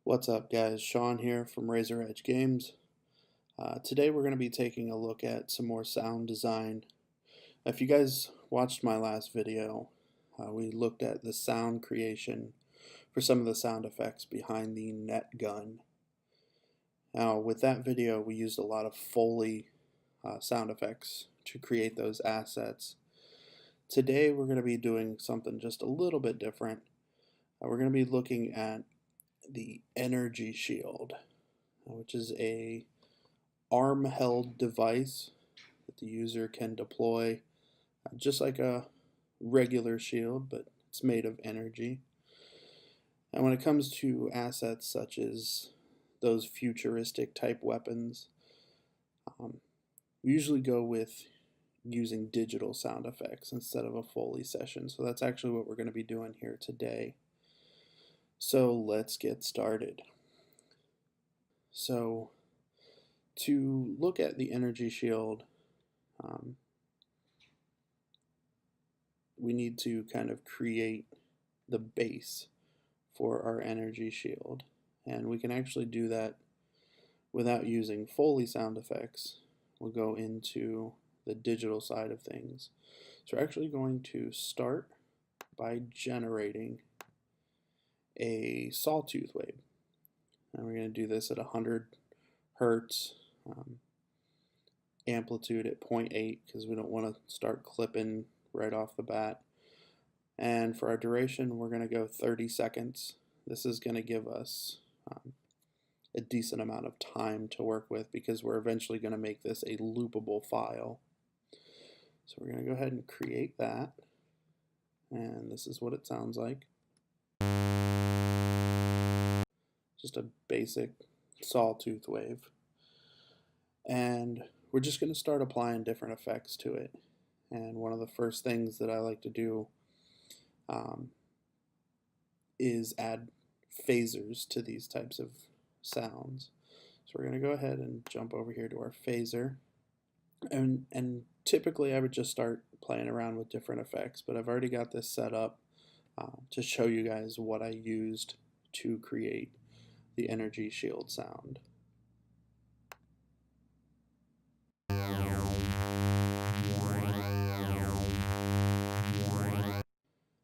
What's up, guys? Sean here from Razor Edge Games. Today we're going to be taking a look at some more sound design. If you guys watched my last video, we looked at the sound creation for some of the sound effects behind the net gun. Now, with that video, we used a lot of Foley sound effects to create those assets. Today we're going to be doing something just a little bit different. We're going to be looking at the energy shield, which is a arm-held device that the user can deploy just like a regular shield, but it's made of energy. And when it comes to assets such as those futuristic type weapons, we usually go with using digital sound effects instead of a Foley session. So that's actually what we're going to be doing here today. So let's get started. So to look at the energy shield, we need to kind of create the base for our energy shield. And we can actually do that without using Foley sound effects. We'll go into the digital side of things. So we're actually going to start by generating a sawtooth wave. And we're going to do this at 100 hertz, amplitude at 0.8 because we don't want to start clipping right off the bat. And for our duration, we're going to go 30 seconds. This is going to give us a decent amount of time to work with because we're eventually going to make this a loopable file. So we're going to go ahead and create that. And this is what it sounds like. Just a basic sawtooth wave. And we're just going to start applying different effects to it. And one of the first things that I like to do is add phasers to these types of sounds. So we're going to go ahead and jump over here to our phaser. And typically I would just start playing around with different effects, but I've already got this set up to show you guys what I used to create the energy shield sound.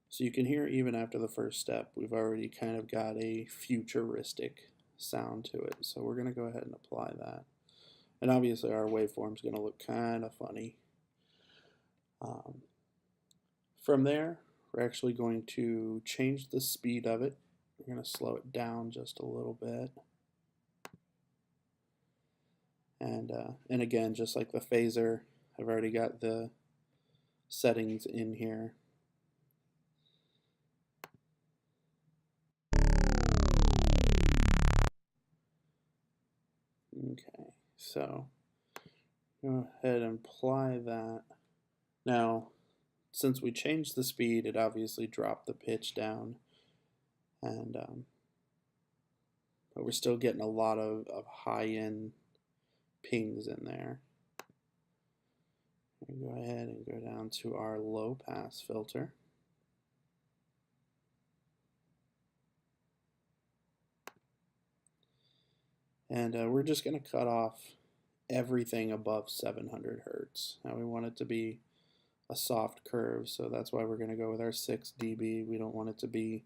So you can hear even after the first step, we've already kind of got a futuristic sound to it. So we're going to go ahead and apply that. And obviously our waveform is going to look kind of funny. From there, we're actually going to change the speed of it. We're going to slow it down just a little bit. And again, just like the phaser, I've already got the settings in here. Okay, so go ahead and apply that. Now, since we changed the speed, it obviously dropped the pitch down, and but we're still getting a lot of high-end pings in there. We'll go ahead and go down to our low-pass filter. And we're just going to cut off everything above 700 hertz. Now we want it to be a soft curve, so that's why we're going to go with our 6 dB. We don't want it to be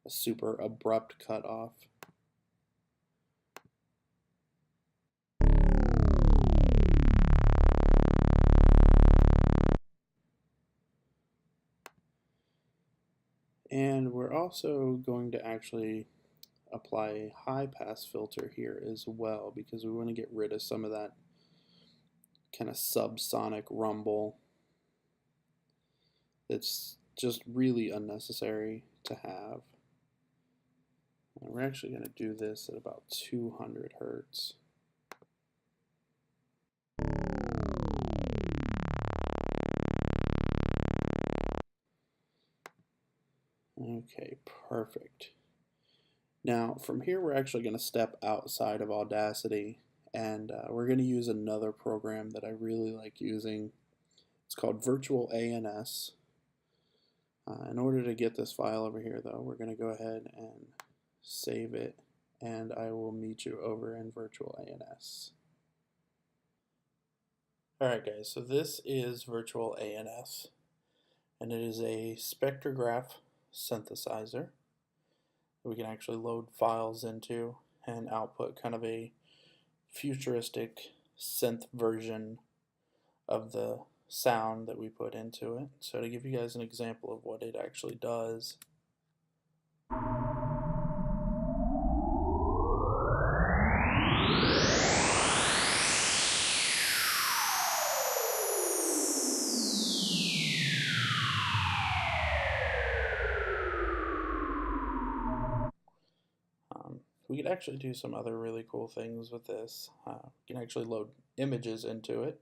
a super abrupt cutoff. And we're also going to actually apply a high pass filter here as well because we want to get rid of some of that kind of subsonic rumble that's just really unnecessary to have. And we're actually going to do this at about 200 hertz. Okay, perfect. Now from here we're actually going to step outside of Audacity and we're going to use another program that I really like using. It's called Virtual ANS. In order to get this file over here though, we're going to go ahead and save it and I will meet you over in Virtual ANS. Alright guys, so this is Virtual ANS, and it is a spectrograph synthesizer we can actually load files into and output kind of a futuristic synth version of the sound that we put into it. So to give you guys an example of what it actually does, we could actually do some other really cool things with this. We can actually load images into it.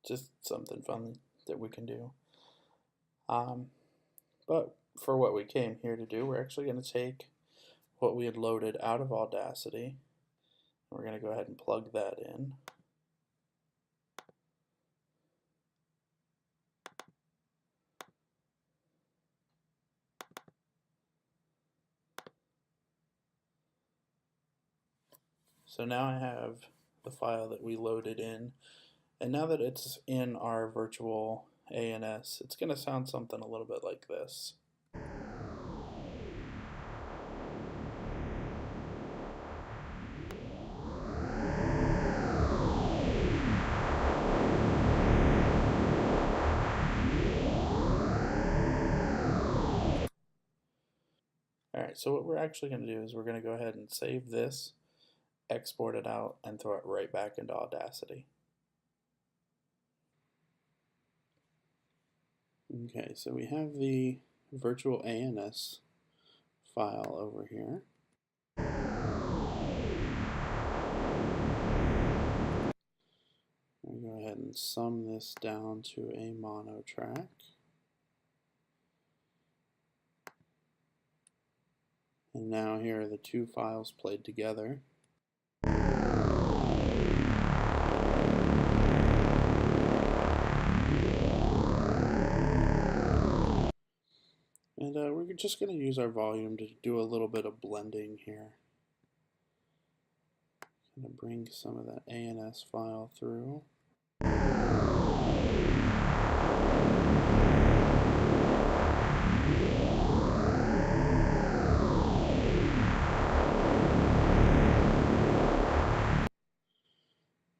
Just something fun that we can do. But for what we came here to do, we're actually going to take what we had loaded out of Audacity. We're going to go ahead and plug that in. So now I have the file that we loaded in, and now that it's in our virtual ANS, it's going to sound something a little bit like this. Alright, so what we're actually going to do is we're going to go ahead and save this, export it out, and throw it right back into Audacity. Okay, so we have the virtual ANS file over here. We'll go ahead and sum this down to a mono track. And now here are the two files played together. And we're just going to use our volume to do a little bit of blending here. Going to bring some of that ANS file through.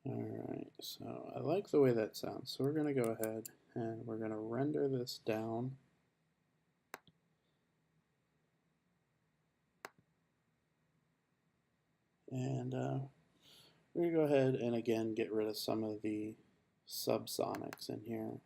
Alright, so I like the way that sounds. So we're going to go ahead and we're going to render this down. And we're going to go ahead and again get rid of some of the subsonics in here.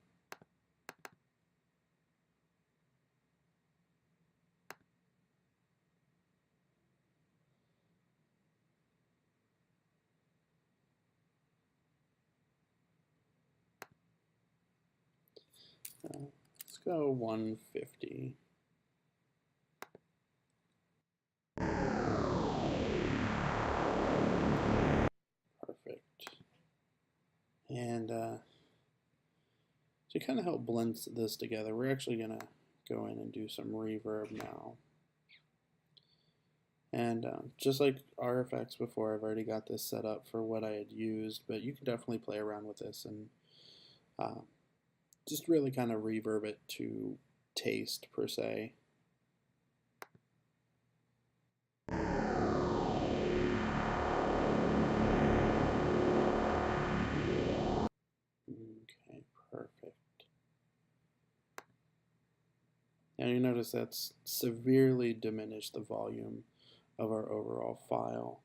Let's go 150. Perfect. And to kind of help blend this together, we're actually going to go in and do some reverb now. And just like our effects before, I've already got this set up for what I had used, but you can definitely play around with this and just really kind of reverb it to taste per se. Okay, perfect. Now you notice that's severely diminished the volume of our overall file.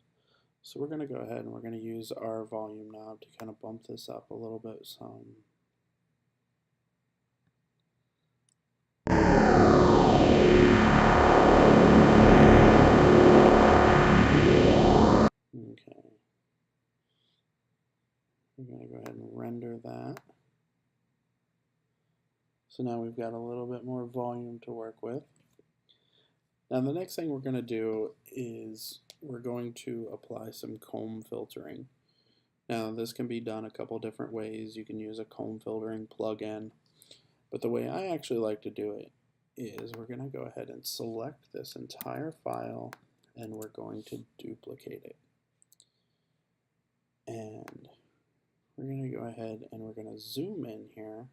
So we're going to go ahead and we're going to use our volume knob to kind of bump this up a little bit some. Okay. We're going to go ahead and render that. So now we've got a little bit more volume to work with. Now the next thing we're going to do is we're going to apply some comb filtering. Now this can be done a couple different ways. You can use a comb filtering plugin, but the way I actually like to do it is we're going to go ahead and select this entire file and we're going to duplicate it. And we're going to go ahead and we're going to zoom in here.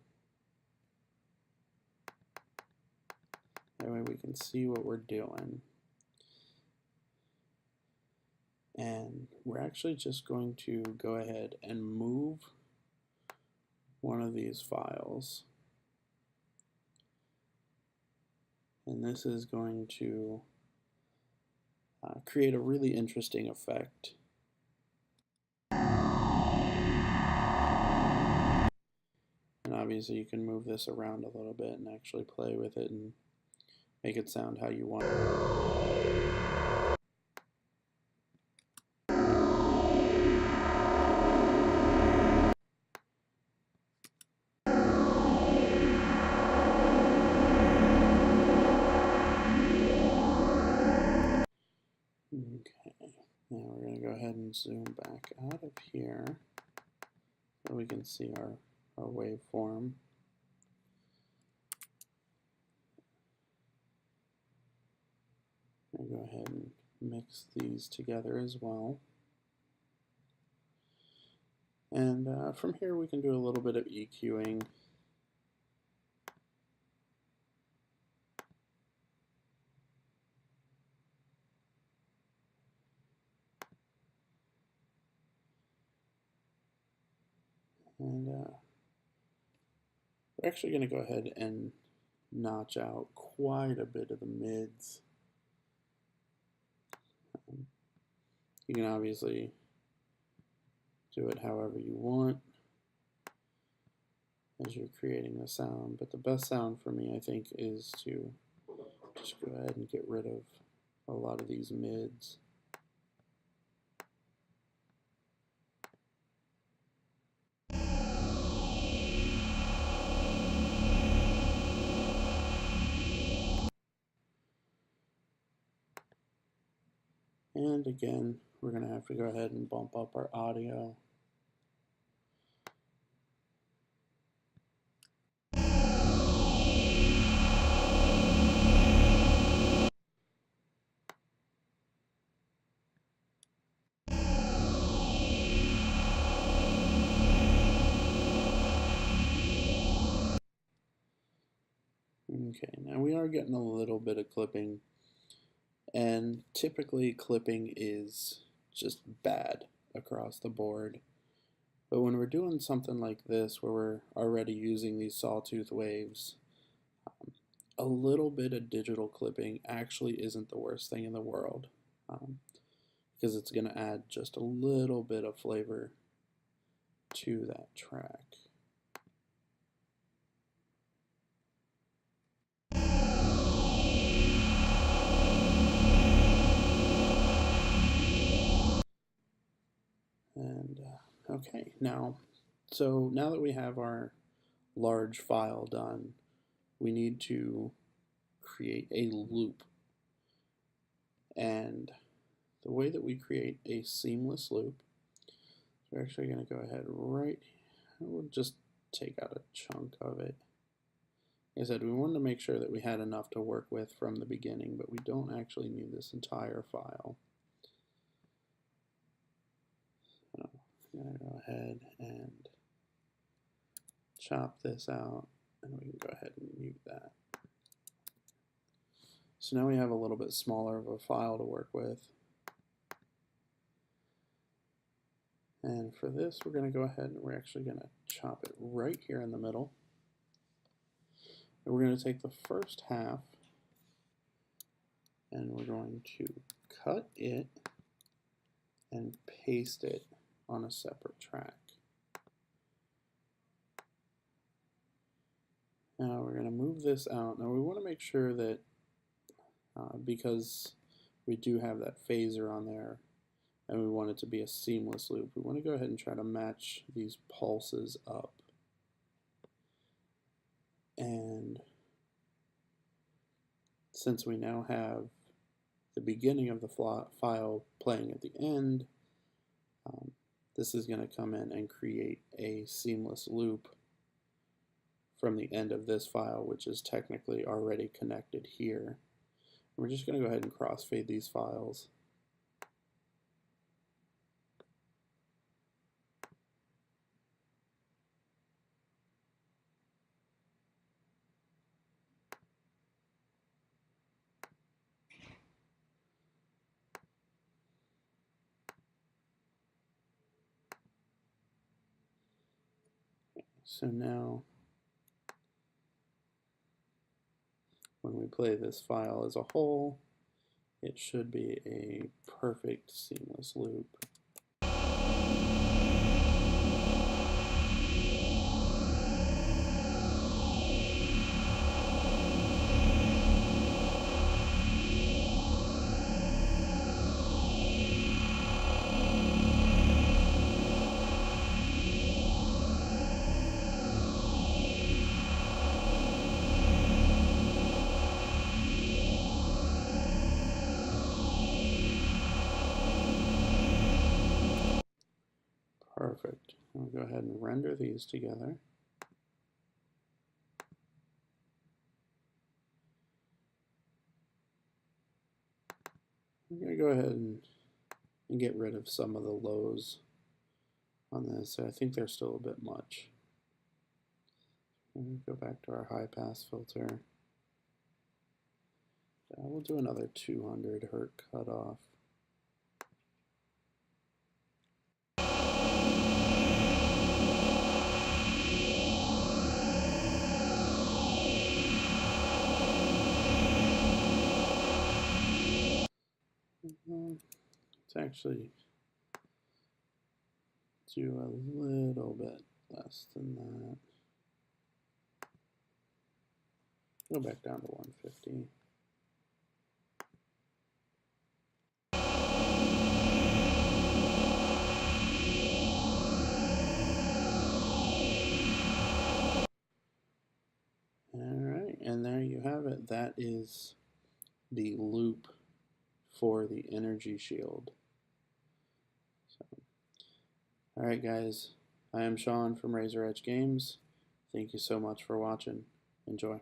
That way we can see what we're doing. And we're actually just going to go ahead and move one of these files. And this is going to create a really interesting effect. And obviously you can move this around a little bit and actually play with it and make it sound how you want. Okay, now we're going to go ahead and zoom back out of here so we can see our waveform. I'm going to go ahead and mix these together as well. And from here we can do a little bit of EQing. And we're actually going to go ahead and notch out quite a bit of the mids. You can obviously do it however you want as you're creating the sound, but the best sound for me, I think, is to just go ahead and get rid of a lot of these mids. And again, we're going to have to go ahead and bump up our audio. Okay, now we are getting a little bit of clipping, and typically clipping is just bad across the board. But when we're doing something like this, where we're already using these sawtooth waves, a little bit of digital clipping actually isn't the worst thing in the world, because it's going to add just a little bit of flavor to that track. And okay, now that we have our large file done, we need to create a loop. And the way that we create a seamless loop, we're actually going to go ahead we'll just take out a chunk of it. Like I said, we wanted to make sure that we had enough to work with from the beginning, but we don't actually need this entire file. So I'm going to go ahead and chop this out, and we can go ahead and mute that. So now we have a little bit smaller of a file to work with. And for this, we're going to go ahead and we're actually going to chop it right here in the middle. And we're going to take the first half and we're going to cut it and paste it on a separate track. Now we're going to move this out. Now we want to make sure that because we do have that phaser on there and we want it to be a seamless loop, we want to go ahead and try to match these pulses up. And since we now have the beginning of the file playing at the end, this is going to come in and create a seamless loop from the end of this file, which is technically already connected here. We're just going to go ahead and crossfade these files. So now, when we play this file as a whole, it should be a perfect seamless loop. Perfect. I'll go ahead and render these together. I'm going to go ahead and get rid of some of the lows on this. I think they're still a bit much. And go back to our high pass filter. We'll do another 200 hertz cutoff. Let's actually do a little bit less than that. Go back down to 150. Alright, and there you have it. That is the loop for the energy shield. Alright guys, I am Sean from Razor Edge Games. Thank you so much for watching. Enjoy.